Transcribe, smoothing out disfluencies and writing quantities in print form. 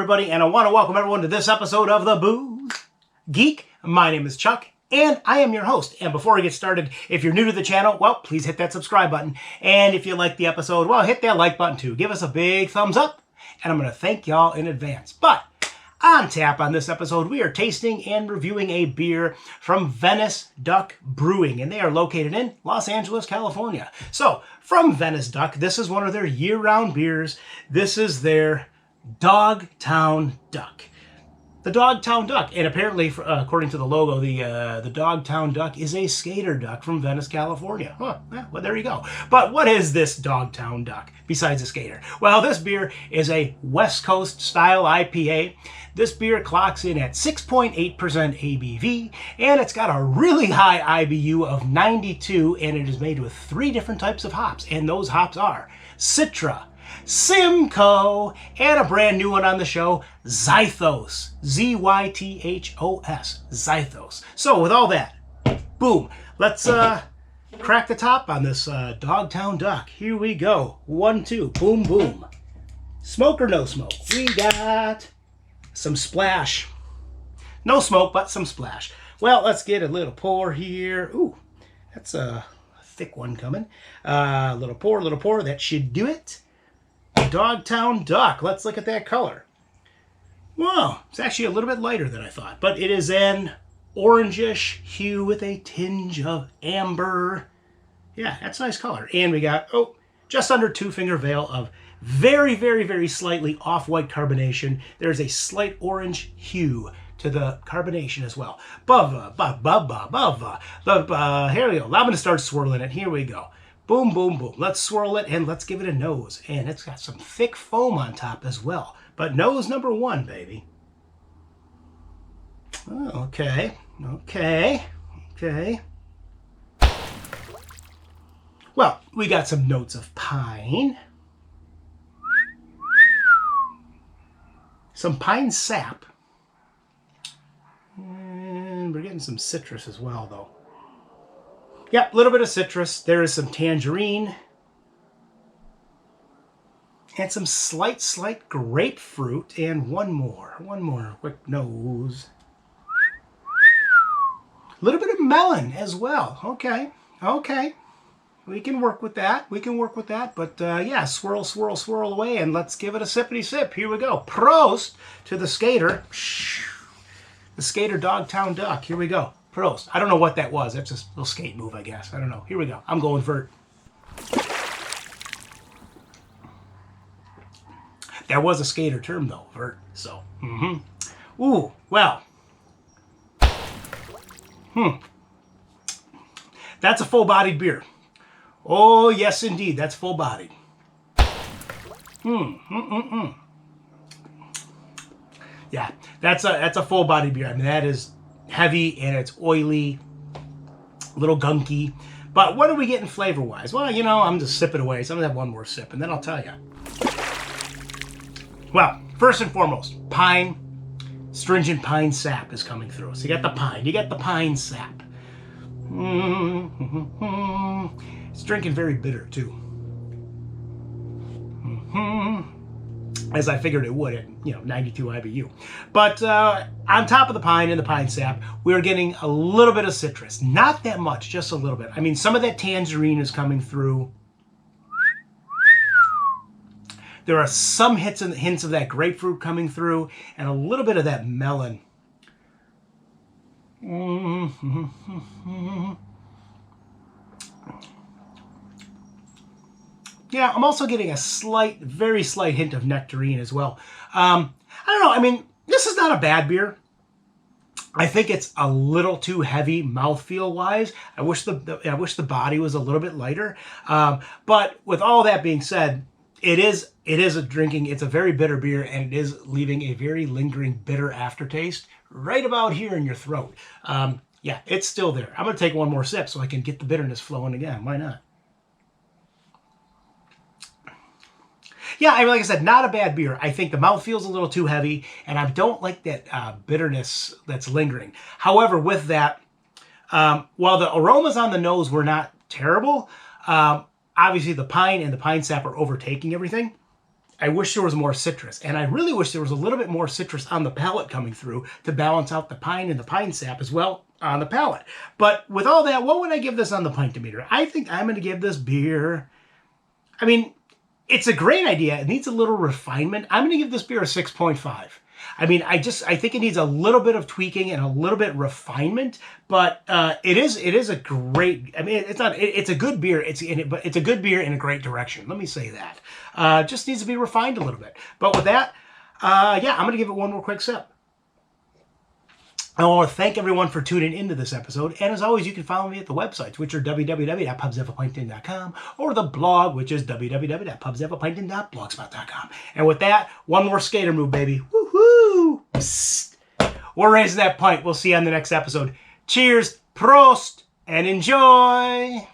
everybody, and I want to welcome everyone to this episode of the Booze Geek. My name is Chuck, and I am your host. And before we get started, if you're new to the channel, well, please hit that subscribe button. And if you like the episode, well, hit that like button too. Give us a big thumbs up, and I'm going to thank y'all in advance. But on tap on this episode, we are tasting and reviewing a beer from Venice Duck Brewing, and they are located in Los Angeles, California. So, from Venice Duck, this is one of their year-round beers. This is their Dogtown Duck. The Dogtown Duck, and apparently, according to the logo, the Dogtown Duck is a skater duck from Venice, California. Huh, well, there you go. But what is this Dogtown Duck besides a skater? Well, this beer is a West Coast style IPA. This beer clocks in at 6.8% ABV, and it's got a really high IBU of 92, and it is made with 3 different types of hops, and those hops are Citra, Simcoe, and a brand new one on the show, Zythos. Z-Y-T-H-O-S. Zythos. So with all that, boom, let's crack the top on this Dogtown Duck. Here we go. 1, 2, boom, boom. Smoke or no smoke? We got some splash. No smoke, but some splash. Well, let's get a little pour here. Ooh, that's a thick one coming. Little pour. That should do it. Dogtown Duck. Let's look at that color. Wow, it's actually a little bit lighter than I thought, but it is an orangish hue with a tinge of amber. Yeah, that's a nice color. And we got, just under 2-finger veil of very, very, very slightly off-white carbonation. There's a slight orange hue to the carbonation as well. Here we go. I'm going to start swirling it. Here we go. Boom, boom, boom. Let's swirl it and let's give it a nose. And it's got some thick foam on top as well. But nose number 1, baby. Oh, okay. Well, we got some notes of pine. Some pine sap. And we're getting some citrus as well, though. Yep, a little bit of citrus. There is some tangerine. And some slight grapefruit. And one more quick nose. A little bit of melon as well. Okay. We can work with that. But yeah, swirl away, and let's give it a sippity sip. Here we go. Prost to the skater. The skater Dogtown Duck. Here we go. Prost. I don't know what that was. That's just a little skate move, I guess. I don't know. Here we go. I'm going vert. That was a skater term, though, vert. So, Ooh, well. That's a full-bodied beer. Oh, yes, indeed. That's full-bodied. Yeah, that's a full-bodied beer. I mean, that is heavy and it's oily, a little gunky. But what are we getting flavor-wise? Well, you know, I'm just sipping away, so I'm going to have one more sip, and then I'll tell you. Well, first and foremost, pine, stringent pine sap is coming through. So you got the pine sap. It's drinking very bitter, too. As I figured it would at, 92 IBU. But on top of the pine and the pine sap, we're getting a little bit of citrus. Not that much, just a little bit. I mean, some of that tangerine is coming through. There are some hints of that grapefruit coming through, and a little bit of that melon. Yeah, I'm also getting a very slight hint of nectarine as well. I don't know. I mean, this is not a bad beer. I think it's a little too heavy mouthfeel-wise. I wish the body was a little bit lighter. But with all that being said, it's a very bitter beer, and it is leaving a very lingering bitter aftertaste right about here in your throat. Yeah, it's still there. I'm going to take one more sip so I can get the bitterness flowing again. Why not? Yeah, like I said, not a bad beer. I think the mouth feels a little too heavy, and I don't like that bitterness that's lingering. However, with that, while the aromas on the nose were not terrible, obviously the pine and the pine sap are overtaking everything. I wish there was more citrus, and I really wish there was a little bit more citrus on the palate coming through to balance out the pine and the pine sap as well on the palate. But with all that, what would I give this on the pintometer? I think I'm going to give this beer, I mean, it's a great idea. It needs a little refinement. I'm going to give this beer a 6.5. I mean, I think it needs a little bit of tweaking and a little bit of refinement, but it is a great, I mean, it's a good beer. But it's a good beer in a great direction. Let me say that. Just needs to be refined a little bit. But with that, yeah, I'm going to give it one more quick sip. I want to thank everyone for tuning into this episode. And as always, you can follow me at the websites, which are www.pubsofapinton.com, or the blog, which is www.pubsofapinton.blogspot.com. And with that, one more skater move, baby. Woohoo! Psst. We're raising that pint. We'll see you on the next episode. Cheers, prost, and enjoy!